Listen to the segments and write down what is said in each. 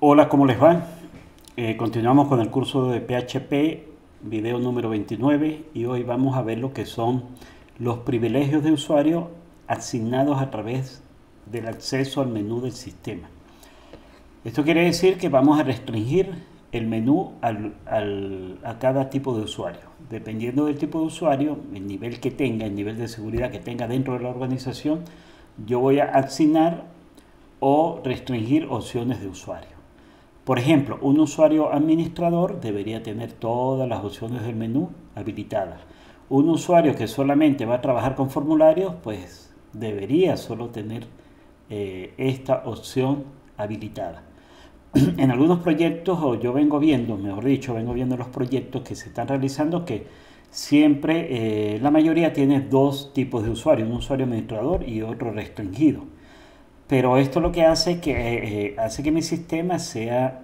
Hola, ¿cómo les va? Continuamos con el curso de PHP, video número 29, y hoy vamos a ver lo que son los privilegios de usuario asignados a través del acceso al menú del sistema. Esto quiere decir que vamos a restringir el menú a cada tipo de usuario. Dependiendo del tipo de usuario, el nivel que tenga, el nivel de seguridad que tenga dentro de la organización, yo voy a asignar o restringir opciones de usuario. Por ejemplo, un usuario administrador debería tener todas las opciones del menú habilitadas. Un usuario que solamente va a trabajar con formularios, pues debería solo tener esta opción habilitada. En algunos proyectos, o yo vengo viendo, mejor dicho, vengo viendo los proyectos que se están realizando, que siempre, la mayoría tiene dos tipos de usuarios, un usuario administrador y otro restringido. Pero esto lo que hace que mi sistema sea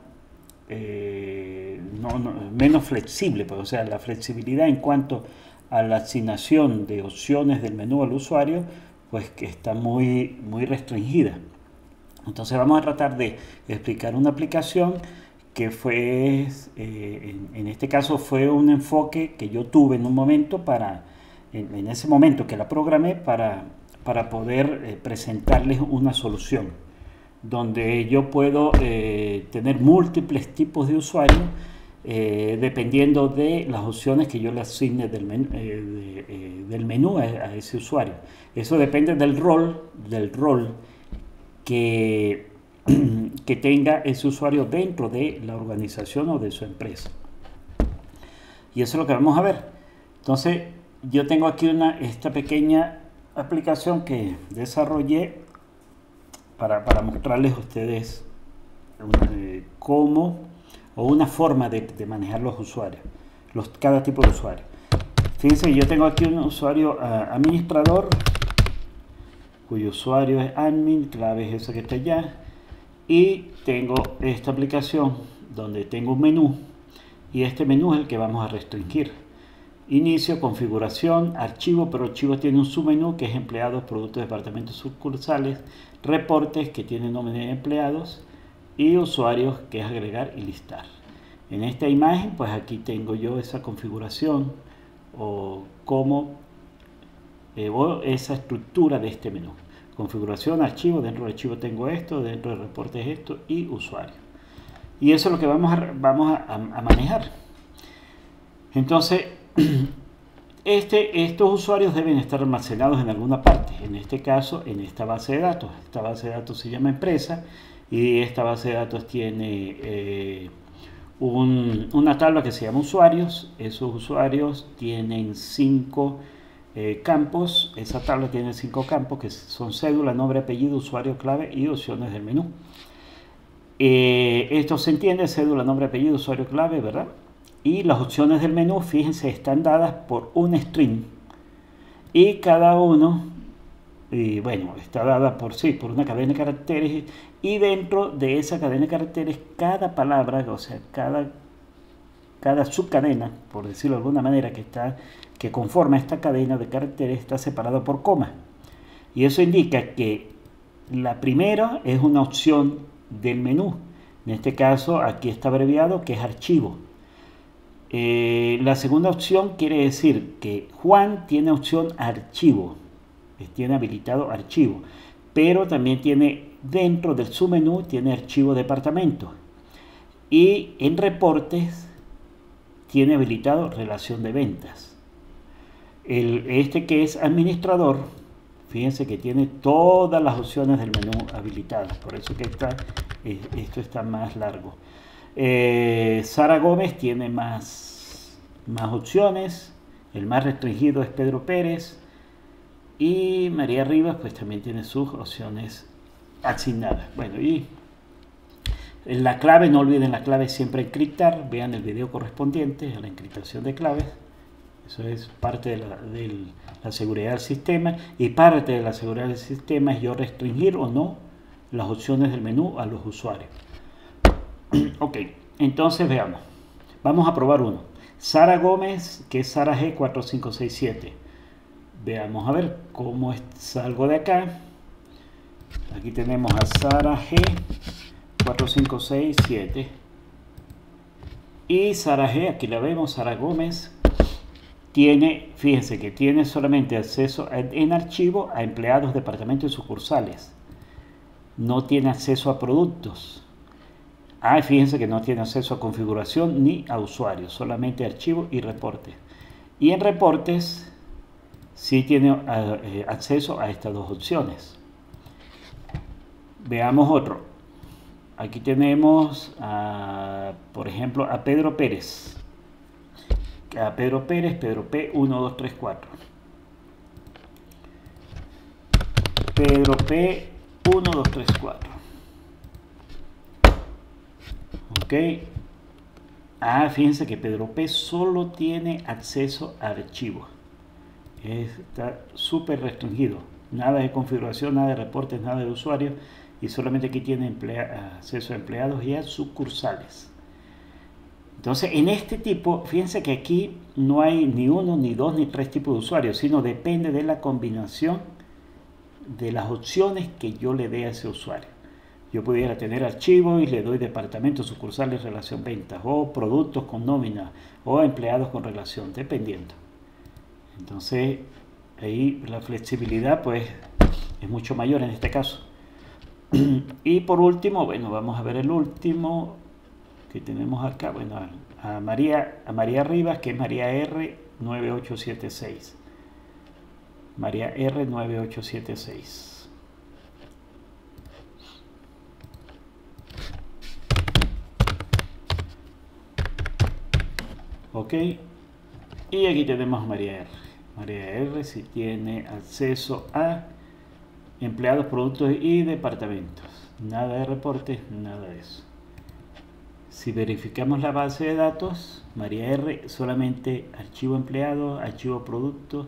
menos flexible, pues, o sea, la flexibilidad en cuanto a la asignación de opciones del menú al usuario, pues que está muy restringida. Entonces vamos a tratar de explicar una aplicación que fue, en este caso fue un enfoque que yo tuve en un momento en ese momento que la programé para poder presentarles una solución donde yo puedo tener múltiples tipos de usuarios dependiendo de las opciones que yo le asigne del menú a ese usuario. Eso depende del rol que, que tenga ese usuario dentro de la organización o de su empresa. Y eso es lo que vamos a ver. Entonces, yo tengo aquí esta pequeña aplicación que desarrollé para mostrarles a ustedes cómo o una forma de manejar los usuarios, cada tipo de usuario. Fíjense, yo tengo aquí un usuario administrador, cuyo usuario es admin, clave es esa que está allá, y tengo esta aplicación donde tengo un menú, y este menú es el que vamos a restringir. Inicio, configuración, archivo, pero archivo tiene un submenú que es empleados, productos, departamentos, sucursales, reportes que tiene nómina de empleados y usuarios que es agregar y listar. En esta imagen, pues aquí tengo yo esa configuración o esa estructura de este menú. Configuración, archivo, dentro del archivo tengo esto, dentro del reporte es esto y usuario. Y eso es lo que vamos a manejar. Entonces, estos usuarios deben estar almacenados en alguna parte, en este caso en esta base de datos. Esta base de datos se llama empresa y esta base de datos tiene una tabla que se llama usuarios. Esos usuarios tienen 5 campos. Esa tabla tiene 5 campos que son cédula, nombre, apellido, usuario, clave y opciones del menú. Esto se entiende: cédula, nombre, apellido, usuario, clave, ¿verdad? Y las opciones del menú, fíjense, están dadas por un string y cada uno, está dada por una cadena de caracteres, y dentro de esa cadena de caracteres cada palabra, o sea, cada subcadena, por decirlo de alguna manera, que conforma esta cadena de caracteres está separada por coma, y eso indica que la primera es una opción del menú. En este caso aquí está abreviado que es archivo. La segunda opción quiere decir que Juan tiene opción archivo, tiene habilitado archivo, pero también tiene dentro del submenú tiene archivo departamento, y en reportes tiene habilitado relación de ventas. Este que es administrador, fíjense que tiene todas las opciones del menú habilitadas, por eso que esto está más largo. Sara Gómez tiene más opciones. El más restringido es Pedro Pérez, y María Rivas pues también tiene sus opciones asignadas. Bueno, y la clave, no olviden la clave siempre encriptar. Vean el video correspondiente a la encriptación de claves. Eso es parte de la seguridad del sistema, y parte de la seguridad del sistema es yo restringir o no las opciones del menú a los usuarios. Ok, entonces veamos. Vamos a probar uno. Sara Gómez, que es Sara G4567. Veamos a ver cómo salgo de acá. Aquí tenemos a Sara G 4, 5, 6, 7. Y Sara G, aquí la vemos, Sara Gómez, tiene, fíjense que tiene solamente acceso en archivo a empleados, departamentos y sucursales. No tiene acceso a productos. Fíjense que no tiene acceso a configuración ni a usuarios, solamente archivo y reportes. Y en reportes sí tiene acceso a estas dos opciones. Veamos otro. Aquí tenemos, por ejemplo, a Pedro Pérez. A Pedro Pérez, Pedro P, 1, 2, 3, 4. Pedro P, 1, 2, 3, 4. Ok. Fíjense que Pedro P solo tiene acceso a archivos. Está súper restringido. Nada de configuración, nada de reportes, nada de usuarios. Y solamente aquí tiene acceso a empleados y a sucursales. Entonces, en este tipo, fíjense que aquí no hay ni uno, ni dos, ni tres tipos de usuarios, sino depende de la combinación de las opciones que yo le dé a ese usuario. Yo pudiera tener archivos y le doy departamentos, sucursales, relación ventas, o productos con nómina, o empleados con relación, dependiendo. Entonces, ahí la flexibilidad pues es mucho mayor en este caso. Y por último, bueno, vamos a ver el último que tenemos acá, bueno, a María Rivas, que es María R 9876. María R 9876. Ok, y aquí tenemos a María R. María R si tiene acceso a empleados, productos y departamentos. Nada de reportes, nada de eso. Si verificamos la base de datos, María R solamente archivo empleados, archivo productos,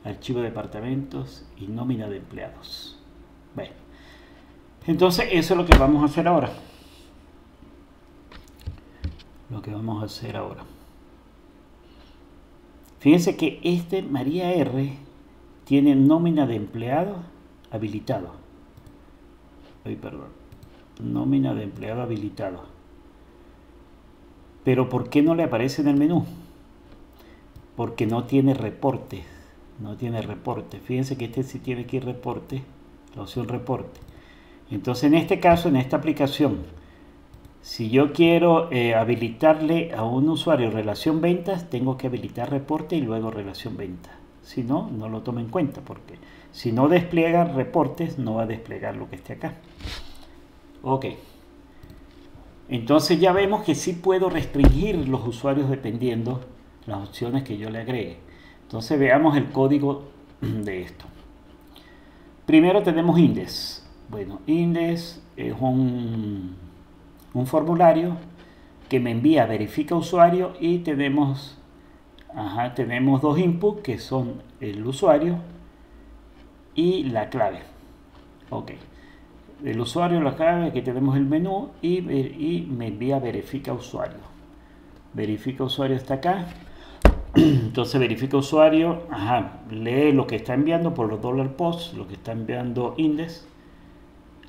archivo departamentos y nómina de empleados. Bueno, entonces eso es lo que vamos a hacer ahora. Fíjense que este María R tiene nómina de empleado habilitado. Nómina de empleado habilitado. Pero ¿por qué no le aparece en el menú? Porque no tiene reporte. No tiene reporte. Fíjense que este sí tiene aquí reporte, la opción reporte. Entonces en este caso, en esta aplicación, si yo quiero habilitarle a un usuario relación ventas, tengo que habilitar reporte y luego relación ventas. Si no, no lo toma en cuenta, porque si no despliega reportes, no va a desplegar lo que esté acá. Ok. Entonces ya vemos que sí puedo restringir los usuarios dependiendo las opciones que yo le agregue. Entonces veamos el código de esto. Primero tenemos index. Bueno, index es un formulario que me envía verifica usuario y tenemos dos inputs que son el usuario y la clave. Ok. El usuario, la clave, aquí tenemos el menú y me envía verifica usuario. Verifica usuario está acá. Entonces verifica usuario, lee lo que está enviando por los $post, lo que está enviando index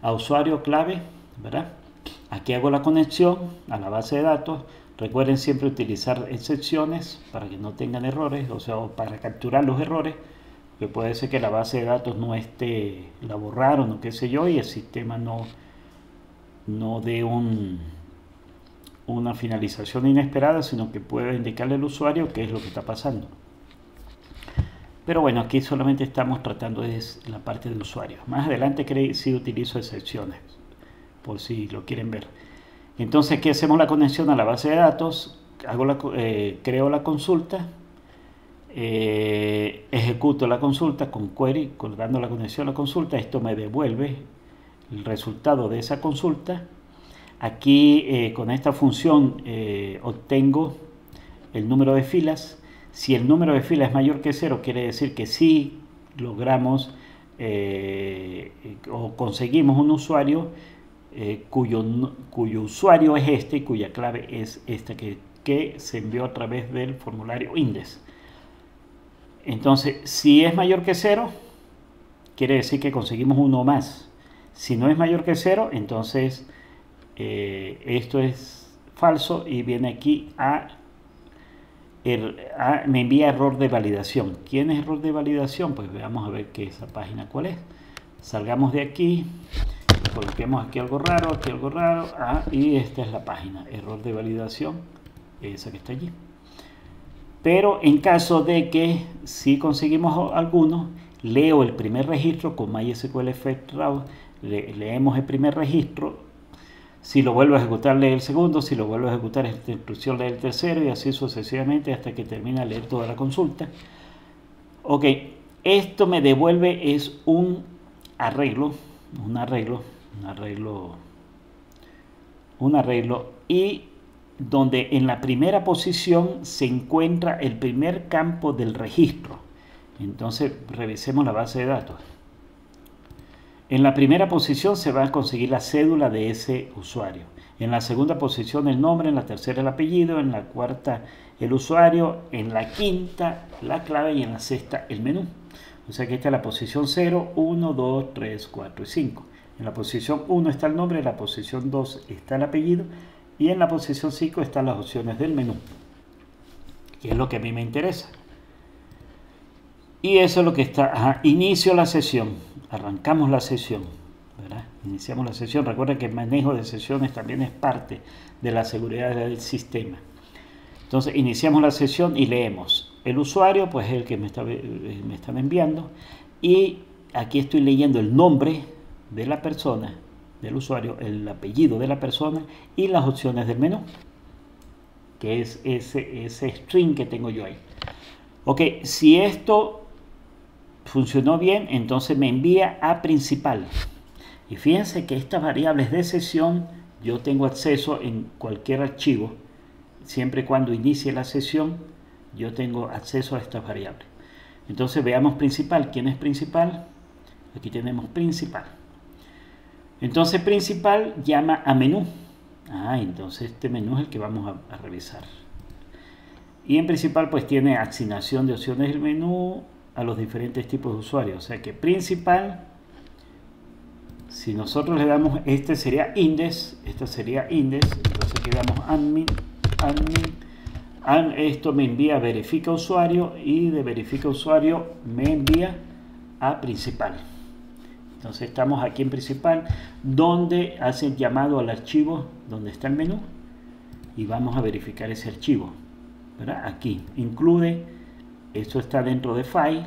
a usuario clave, ¿verdad? Aquí hago la conexión a la base de datos. Recuerden siempre utilizar excepciones para que no tengan errores, o sea, para capturar los errores, que puede ser que la base de datos no esté, la borraron o qué sé yo, y el sistema no dé una finalización inesperada, sino que pueda indicarle al usuario qué es lo que está pasando. Pero bueno, aquí solamente estamos tratando de la parte de usuario. Más adelante sí utilizo excepciones, por si lo quieren ver. Entonces aquí hacemos la conexión a la base de datos, creo la consulta, ejecuto la consulta con query, dando la conexión a la consulta. Esto me devuelve el resultado de esa consulta. Aquí con esta función obtengo el número de filas. Si el número de filas es mayor que 0, quiere decir que sí logramos o conseguimos un usuario cuyo usuario es este y cuya clave es esta que se envió a través del formulario index. Entonces, si es mayor que 0, quiere decir que conseguimos uno más. Si no es mayor que 0, entonces esto es falso y viene aquí me envía error de validación. ¿Quién es error de validación? Pues veamos a ver qué esa página cuál es. Salgamos de aquí, coloquemos aquí algo raro, y esta es la página, error de validación, esa que está allí. Pero en caso de que si conseguimos alguno, leo el primer registro con MySQL Fetch Raw, leemos el primer registro. Si lo vuelvo a ejecutar, lee el segundo. Si lo vuelvo a ejecutar, esta instrucción lee el tercero, y así sucesivamente hasta que termina de leer toda la consulta. Ok, esto me devuelve es un arreglo, y donde en la primera posición se encuentra el primer campo del registro. Entonces revisemos la base de datos. En la primera posición se va a conseguir la cédula de ese usuario. En la segunda posición el nombre, en la tercera el apellido, en la cuarta el usuario, en la quinta la clave y en la sexta el menú. O sea que esta es la posición 0, 1, 2, 3, 4 y 5. En la posición 1 está el nombre, en la posición 2 está el apellido y en la posición 5 están las opciones del menú, que es lo que a mí me interesa. Y eso es lo que está. Inicio la sesión. Arrancamos la sesión, ¿verdad? Iniciamos la sesión. Recuerden que el manejo de sesiones también es parte de la seguridad del sistema. Entonces iniciamos la sesión y leemos. El usuario, pues es el que me están enviando. Y aquí estoy leyendo el nombre de la persona, del usuario, el apellido de la persona y las opciones del menú, que es ese string que tengo yo ahí. Ok, si esto funcionó bien, entonces me envía a principal. Y fíjense que estas variables de sesión yo tengo acceso en cualquier archivo. Siempre y cuando inicie la sesión, yo tengo acceso a estas variables. Entonces veamos principal. ¿Quién es principal? Aquí tenemos principal. Entonces principal llama a menú. Entonces este menú es el que vamos a revisar. Y en principal pues tiene asignación de opciones del menú a los diferentes tipos de usuarios. O sea que principal, si nosotros le damos, este sería index, entonces aquí damos admin, esto me envía verifica usuario y de verifica usuario me envía a principal. Entonces estamos aquí en principal, donde hace llamado al archivo donde está el menú y vamos a verificar ese archivo, ¿verdad? Aquí incluye. Esto está dentro de file,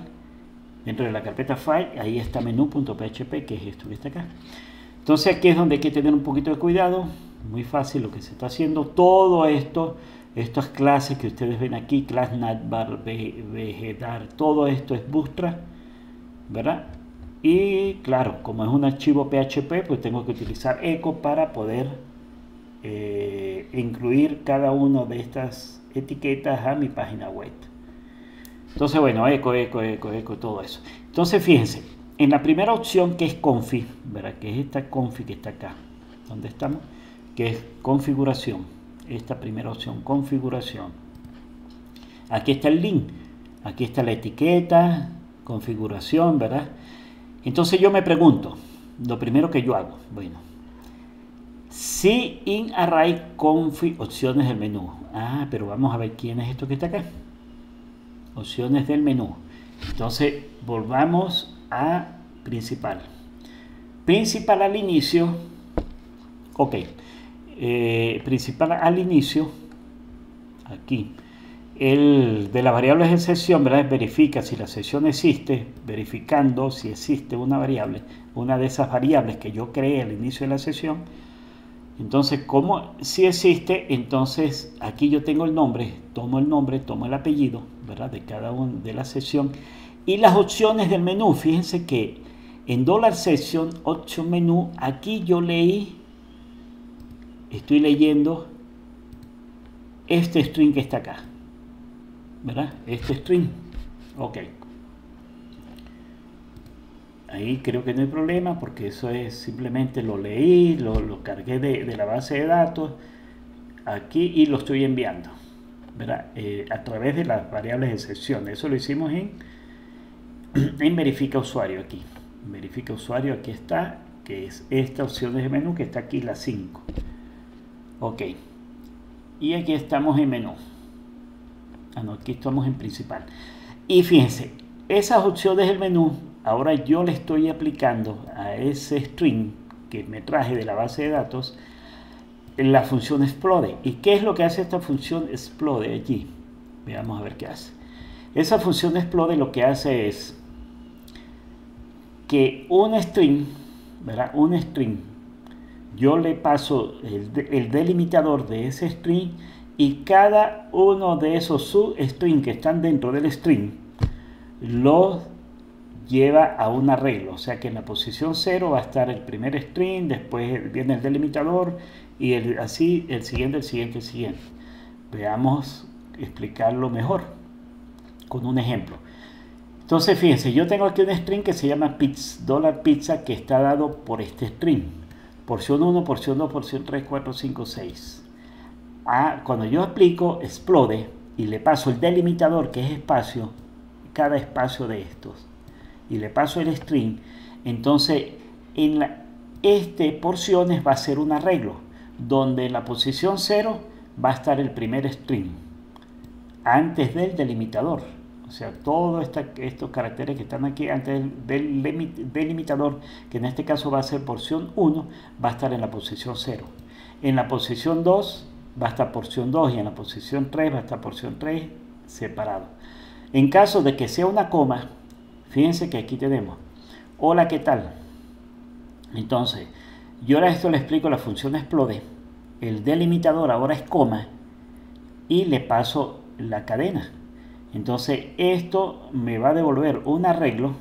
dentro de la carpeta file, ahí está menú.php, que es esto que está acá. Entonces aquí es donde hay que tener un poquito de cuidado, muy fácil lo que se está haciendo. Todo esto, estas clases que ustedes ven aquí, class navbar, vgdar, todo esto es Bootstrap, ¿verdad? Y claro, como es un archivo PHP, pues tengo que utilizar echo para poder incluir cada una de estas etiquetas a mi página web. Entonces, bueno, eco, todo eso. Entonces, fíjense, en la primera opción que es config, ¿verdad? Que es esta config que está acá, donde estamos, que es configuración. Esta primera opción, configuración. Aquí está el link, aquí está la etiqueta, configuración, ¿verdad? Entonces yo me pregunto, lo primero que yo hago, bueno, si in array config opciones del menú. Pero vamos a ver quién es esto que está acá. Opciones del menú. Entonces volvamos a principal. Principal al inicio. Ok. Principal al inicio. Aquí. El de las variables de sesión, ¿verdad? Verifica si la sesión existe, verificando si existe una variable, una de esas variables que yo creé al inicio de la sesión. Entonces, como si existe, entonces aquí yo tengo el nombre, tomo el apellido, ¿verdad? De cada una de la sesión y las opciones del menú. Fíjense que en $session option menú, aquí yo estoy leyendo este string que está acá, ¿verdad? Este string, ok. Ahí creo que no hay problema porque eso es simplemente lo leí, lo cargué de la base de datos aquí y lo estoy enviando, ¿verdad? A través de las variables de sesión. Eso lo hicimos en verifica usuario aquí. Verifica usuario aquí está, que es esta opción de menú que está aquí, la 5. Ok, y aquí estamos en menú. No, aquí estamos en principal. Y fíjense, esas opciones del menú, ahora yo le estoy aplicando a ese string que me traje de la base de datos la función explode. ¿Y qué es lo que hace esta función explode allí? Veamos a ver qué hace. Esa función explode lo que hace es que un string, ¿verdad? Un string, yo le paso el delimitador de ese string y cada uno de esos substrings que están dentro del string lo lleva a un arreglo, o sea que en la posición 0 va a estar el primer string, después viene el delimitador y así el siguiente, el siguiente, el siguiente. Veamos explicarlo mejor con un ejemplo. Entonces fíjense, yo tengo aquí un string que se llama $pizza que está dado por este string. Porción 1, porción 2, porción 3, 4, 5, 6. Cuando yo aplico explode y le paso el delimitador que es espacio, cada espacio de estos, y le paso el string, entonces en porciones va a ser un arreglo, donde en la posición 0 va a estar el primer string, antes del delimitador. O sea, todos estos caracteres que están aquí antes del delimitador, que en este caso va a ser porción 1, va a estar en la posición 0. En la posición 2 va a estar porción 2 y en la posición 3 va a estar porción 3 separado. En caso de que sea una coma, fíjense que aquí tenemos, hola, ¿qué tal? Entonces, yo ahora esto le explico la función explode, el delimitador ahora es coma y le paso la cadena. Entonces esto me va a devolver un arreglo.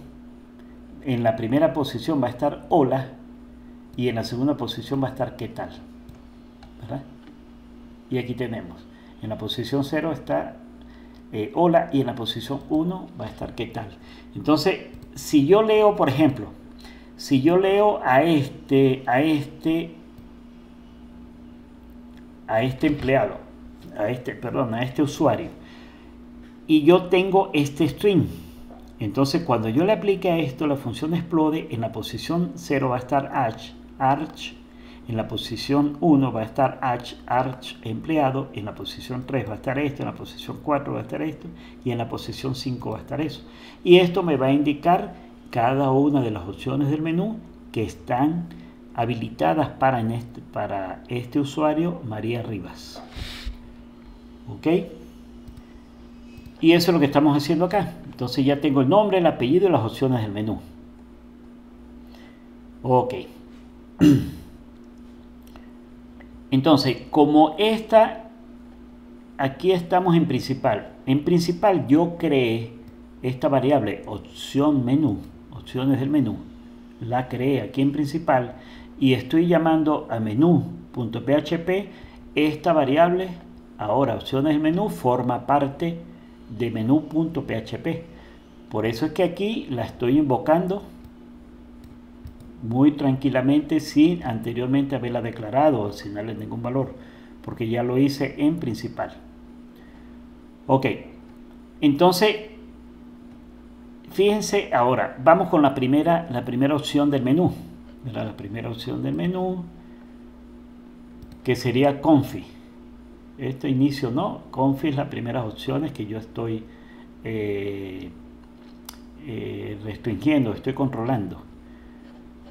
En la primera posición va a estar hola y en la segunda posición va a estar qué tal, ¿verdad? Y aquí tenemos, en la posición 0 está hola y en la posición 1 va a estar qué tal. Entonces, si yo leo, por ejemplo, si yo leo a este empleado, a este usuario, y yo tengo este string, entonces cuando yo le aplique a esto la función explode, en la posición 0 va a estar arch, en la posición 1 va a estar arch empleado, en la posición 3 va a estar esto, en la posición 4 va a estar esto y en la posición 5 va a estar eso. Y esto me va a indicar cada una de las opciones del menú que están habilitadas para este usuario María Rivas. ¿Ok? Y eso es lo que estamos haciendo acá. Entonces ya tengo el nombre, el apellido y las opciones del menú. Ok. Entonces, como aquí estamos en principal. En principal yo creé esta variable opción menú, opciones del menú. La creé aquí en principal y estoy llamando a menú.php. Esta variable, ahora opciones del menú, forma parte de menú.php. Por eso es que aquí la estoy invocando muy tranquilamente sin anteriormente haberla declarado o sin darle ningún valor, porque ya lo hice en principal. Ok, entonces fíjense ahora, vamos con la primera opción del menú, ¿verdad? La primera opción del menú, que sería confi. Este inicio no, confi es las primeras opciones que yo estoy restringiendo, estoy controlando.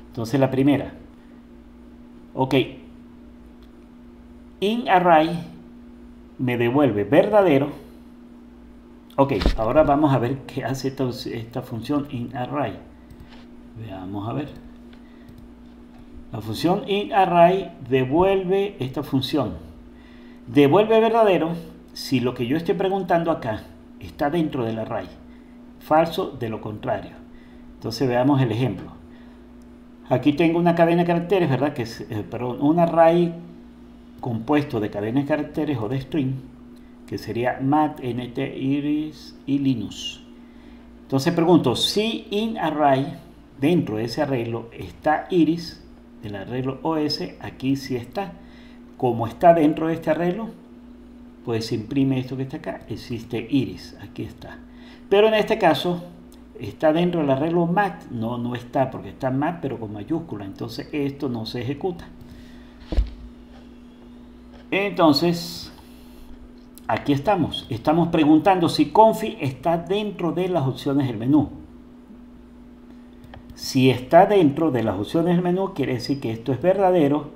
Entonces la primera, ok, inArray me devuelve verdadero. Ok, ahora vamos a ver qué hace esta función inArray. Veamos a ver. La función inArray devuelve esta función. Devuelve verdadero si lo que yo estoy preguntando acá está dentro del array. Falso de lo contrario. Entonces veamos el ejemplo. Aquí tengo una cadena de caracteres, ¿verdad? Que es, un array compuesto de cadenas de caracteres o de string, que sería mat, nt, iris y linux. Entonces pregunto, si inArray, dentro de ese arreglo, está iris, del arreglo OS, aquí sí está. Como está dentro de este arreglo, pues se imprime esto que está acá, existe iris, aquí está. Pero en este caso, está dentro del arreglo mat, no está, porque está mat pero con mayúscula, entonces esto no se ejecuta. Entonces, aquí estamos. Estamos preguntando si Confi está dentro de las opciones del menú. Si está dentro de las opciones del menú, quiere decir que esto es verdadero.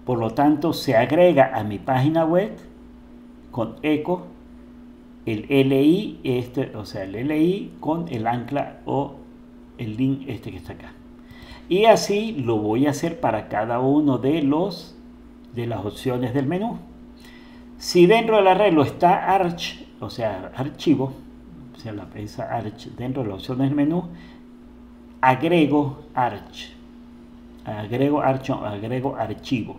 Por lo tanto, se agrega a mi página web con eco el LI, o sea, el LI con el ancla o el link este que está acá. Y así lo voy a hacer para cada uno de las opciones del menú. Si dentro del arreglo está arch, o sea, archivo, o sea, esa arch dentro de las opciones del menú, agrego archivo.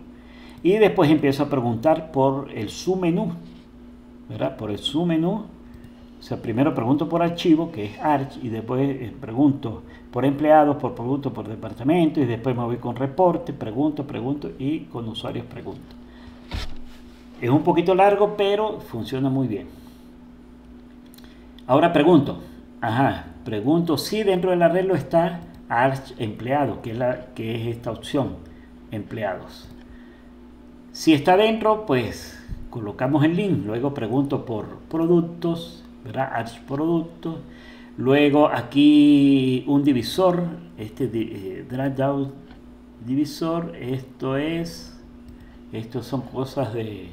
Y después empiezo a preguntar por el submenú, ¿verdad? Por el submenú. O sea, primero pregunto por archivo, que es arch, y después pregunto por empleados, pregunto por departamento, y después me voy con reporte, pregunto, y con usuarios pregunto. Es un poquito largo, pero funciona muy bien. Ahora pregunto si dentro del arreglo está arch empleado, que es esta opción, empleados. Si está dentro, pues colocamos el link, luego pregunto por productos, ¿verdad? Arch productos, luego aquí un divisor, drag down divisor, estos son cosas de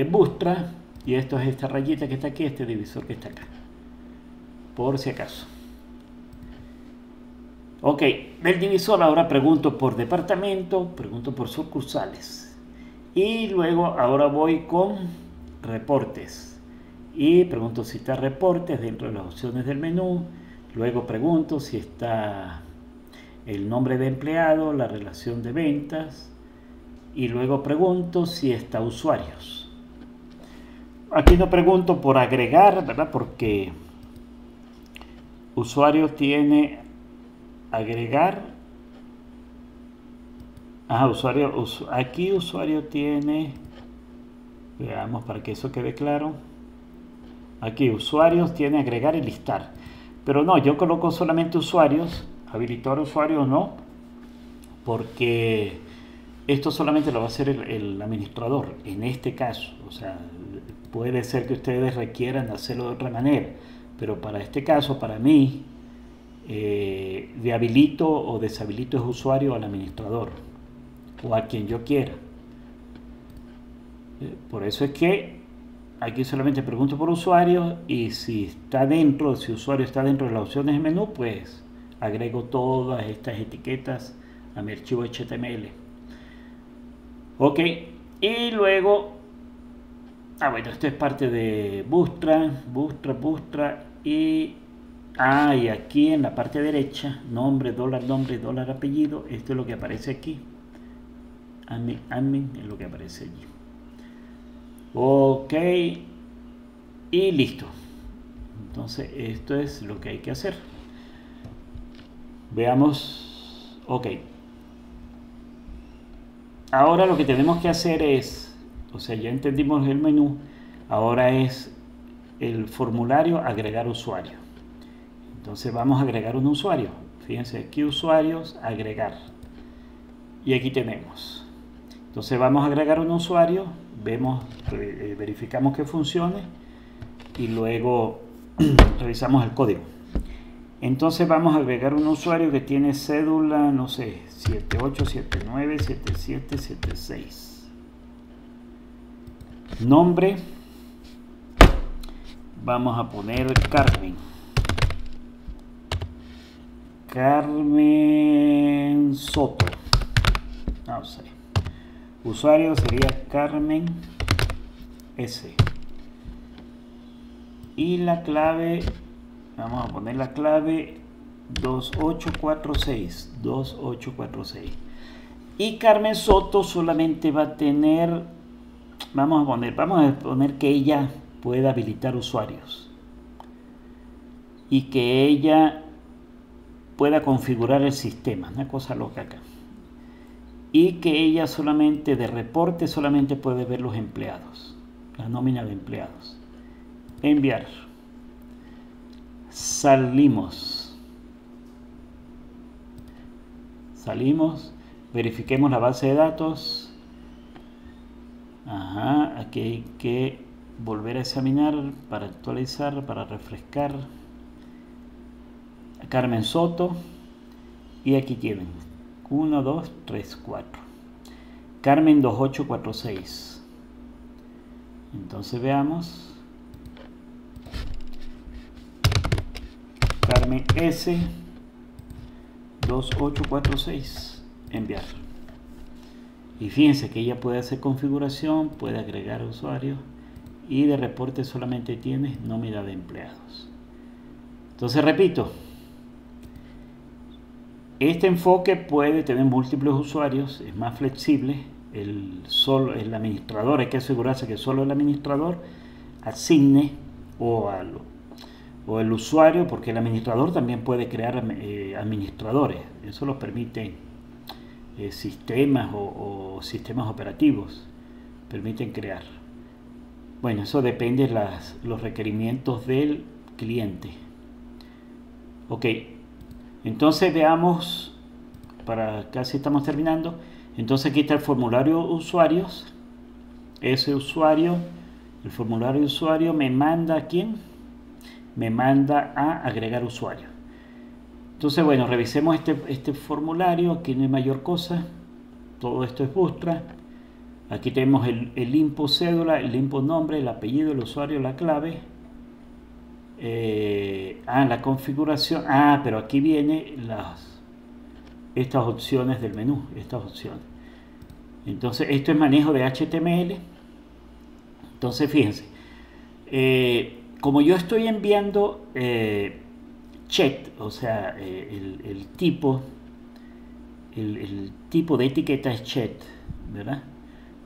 Bootstrap, y esto es esta rayita que está aquí, este divisor que está acá, por si acaso. Ok, del divisor ahora pregunto por departamento, pregunto por sucursales, y luego ahora voy con reportes y pregunto si está reportes dentro de las opciones del menú. Luego pregunto si está el nombre de empleado, la relación de ventas, y luego pregunto si está usuarios. Aquí no pregunto por agregar, ¿verdad? Porque usuario tiene agregar. Aquí usuario tiene, veamos para que eso quede claro. Aquí usuarios tiene agregar y listar. Pero no, yo coloco solamente usuarios, habilitar usuarios no, porque esto solamente lo va a hacer el administrador, en este caso. O sea, puede ser que ustedes requieran hacerlo de otra manera, pero para este caso, para mí, le habilito o deshabilito el usuario al administrador o a quien yo quiera. Por eso es que aquí solamente pregunto por usuario, y si usuario está dentro de las opciones de menú, pues agrego todas estas etiquetas a mi archivo HTML. Ok, y luego, bueno, esto es parte de Bootstrap, y aquí en la parte derecha, nombre, dólar apellido, esto es lo que aparece aquí. Admin es lo que aparece allí. Ok, y listo. Entonces esto es lo que hay que hacer. Veamos. Ok, ahora lo que tenemos que hacer es, o sea, ya entendimos el menú, ahora es el formulario agregar usuario. Entonces vamos a agregar un usuario. Fíjense aquí, usuarios, agregar, y aquí tenemos. Entonces vamos a agregar un usuario, verificamos que funcione, y luego revisamos el código. Entonces vamos a agregar un usuario que tiene cédula, no sé, 78797776. Nombre, vamos a poner Carmen Soto, no sé. Usuario sería Carmen S. Y la clave, vamos a poner la clave 2846. Y Carmen Soto solamente va a tener, vamos a poner que ella pueda habilitar usuarios y que ella pueda configurar el sistema, una cosa loca acá. Y que ella solamente de reporte solamente puede ver los empleados, la nómina de empleados. Enviar. Salimos, verifiquemos la base de datos. Ajá, aquí hay que volver a examinar para actualizar, para refrescar. Carmen Soto. Y aquí tienen 1, 2, 3, 4. Carmen 2846. Entonces veamos. Carmen S 2846. Enviar. Y fíjense que ella puede hacer configuración, puede agregar usuarios y de reporte solamente tiene nómina de empleados. Entonces repito, este enfoque puede tener múltiples usuarios, es más flexible. El administrador, hay que asegurarse que solo el administrador asigne o el usuario, porque el administrador también puede crear administradores. Eso lo permite sistemas o sistemas operativos, permiten crear. Bueno, eso depende de los requerimientos del cliente. Ok, entonces veamos, para casi estamos terminando. Entonces aquí está el formulario usuarios. Ese usuario, el formulario usuario me manda ¿a quién? Me manda a agregar usuario. Entonces, bueno, revisemos este formulario. Aquí no hay mayor cosa. Todo esto es Bootstrap. Aquí tenemos el input cédula, el input nombre, el apellido, el usuario, la clave. La configuración. Pero aquí vienen estas opciones del menú. Estas opciones. Entonces, esto es manejo de HTML. Entonces, fíjense. Como yo estoy enviando chat, o sea, el tipo de etiqueta es chat, ¿verdad?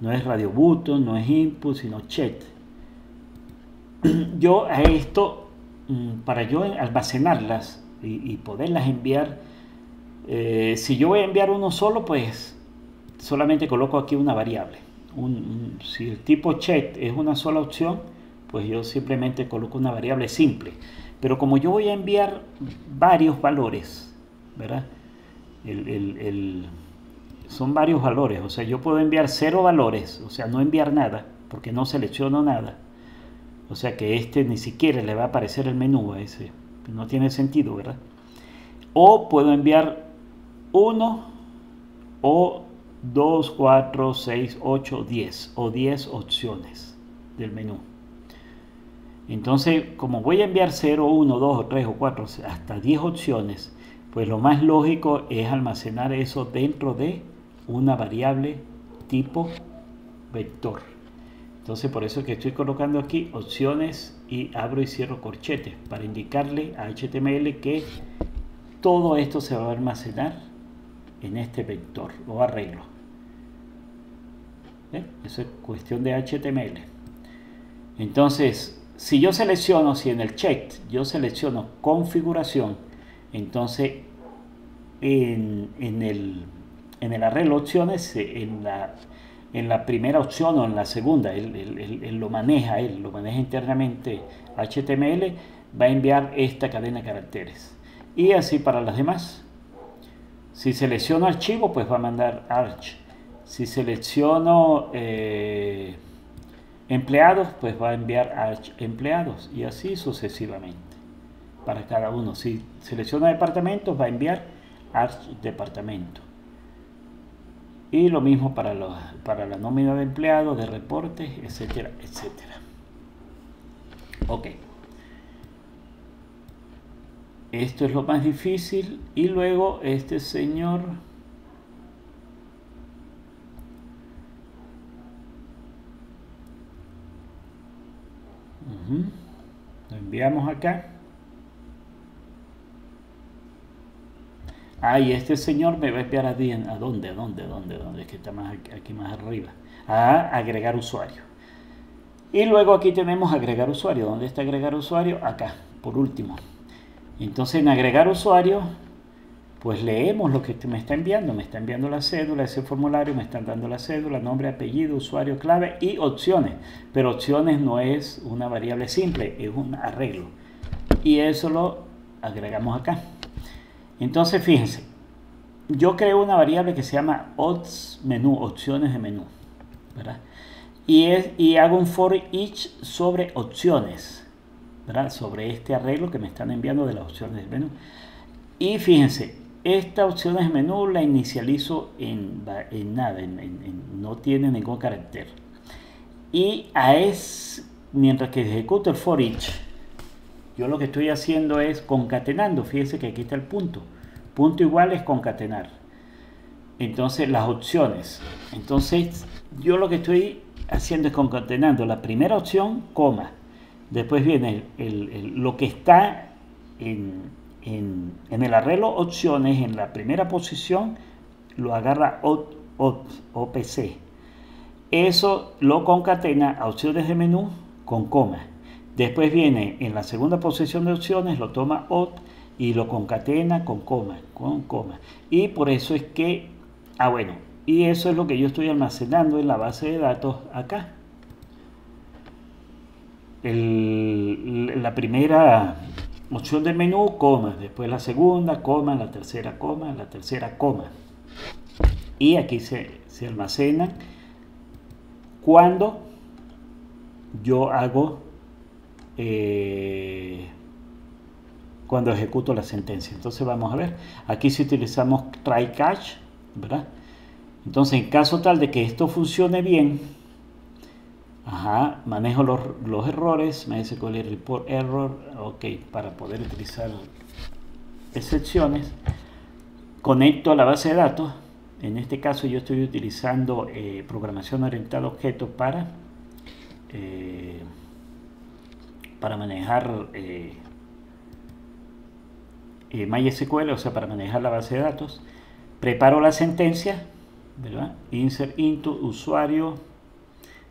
No es radio button, no es input, sino chat. Yo a esto, para yo almacenarlas y poderlas enviar, si yo voy a enviar uno solo, pues solamente coloco aquí una variable. Si el tipo chat es una sola opción, pues yo simplemente coloco una variable simple. Pero como yo voy a enviar varios valores, ¿verdad? Son varios valores, o sea, yo puedo enviar 0 valores, o sea, no enviar nada, porque no selecciono nada. O sea que ni siquiera le va a aparecer el menú a ese, no tiene sentido, ¿verdad? O puedo enviar 1 o 2, 4, 6, 8, 10 o 10 opciones del menú. Entonces, como voy a enviar 0, 1, 2 o 3 o 4 hasta 10 opciones, pues lo más lógico es almacenar eso dentro de una variable tipo vector. Entonces, por eso es que estoy colocando aquí opciones y abro y cierro corchetes para indicarle a HTML que todo esto se va a almacenar en este vector o arreglo. Eso es cuestión de HTML. Entonces, si en el check yo selecciono configuración, entonces en el arreglo opciones, en la primera opción o en la segunda, él lo maneja internamente HTML, va a enviar esta cadena de caracteres. Y así para las demás. Si selecciono archivo, pues va a mandar arch. Si selecciono empleados, pues va a enviar arch empleados y así sucesivamente para cada uno. Si selecciona departamentos, va a enviar arch departamento. Y lo mismo para la nómina de empleados, de reportes, etcétera, etcétera. Ok. Esto es lo más difícil. Y luego este señor... Lo enviamos acá. Y este señor me va a enviar ¿a dónde? Es que está aquí más arriba. A agregar usuario. Y luego aquí tenemos agregar usuario. ¿Dónde está agregar usuario? Acá, por último. Entonces en agregar usuario, pues leemos lo que me está enviando. Me está enviando la cédula, ese formulario, me están dando la cédula, nombre, apellido, usuario, clave y opciones. Pero opciones no es una variable simple, es un arreglo. Y eso lo agregamos acá. Entonces fíjense, yo creo una variable que se llama options menú, opciones de menú, ¿verdad? y hago un for each sobre opciones, ¿verdad? Sobre este arreglo que me están enviando de las opciones del menú. Y fíjense, esta opción del menú la inicializo en nada, no tiene ningún carácter. Y mientras que ejecuto el for each, yo lo que estoy haciendo es concatenando. Fíjense que aquí está el punto. Punto igual es concatenar. Entonces las opciones. Entonces yo lo que estoy haciendo es concatenando la primera opción, coma. Después viene lo que está en el arreglo opciones, en la primera posición, lo agarra OPC. Eso lo concatena a opciones de menú con coma. Después viene en la segunda posición de opciones, lo toma OT y lo concatena con coma. Y por eso es que, bueno, y eso es lo que yo estoy almacenando en la base de datos acá. La primera opción del menú, coma, después la segunda, coma, la tercera, coma. Y aquí se almacenan cuando yo hago, cuando ejecuto la sentencia. Entonces vamos a ver, aquí si utilizamos try catch, ¿verdad? Entonces en caso tal de que esto funcione bien, manejo los errores, MySQL report error, ok, para poder utilizar excepciones, conecto a la base de datos. En este caso yo estoy utilizando programación orientada a objetos para manejar MySQL, o sea, para manejar la base de datos. Preparo la sentencia, ¿verdad? Insert into usuario,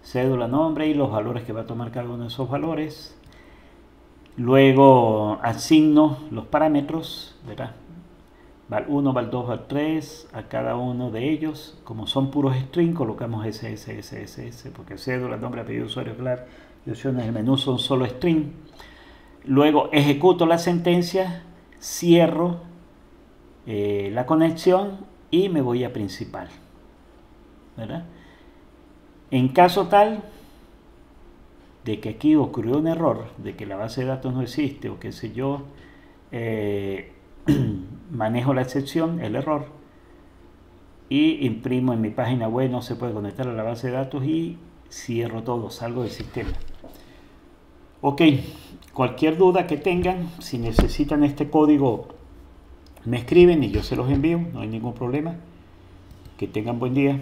cédula, nombre y los valores que va a tomar cada uno de esos valores. Luego asigno los parámetros, ¿verdad? Val1, Val2, Val3 a cada uno de ellos. Como son puros string, colocamos SS, porque cédula, nombre, apellido, usuario, clave y opciones del menú son solo string. Luego ejecuto la sentencia, cierro la conexión y me voy a principal, ¿verdad? En caso tal de que aquí ocurrió un error, de que la base de datos no existe o qué sé yo, manejo la excepción, el error, y imprimo en mi página web no se puede conectar a la base de datos y cierro todo, salgo del sistema. Ok, cualquier duda que tengan, si necesitan este código, me escriben y yo se los envío, no hay ningún problema. Que tengan buen día.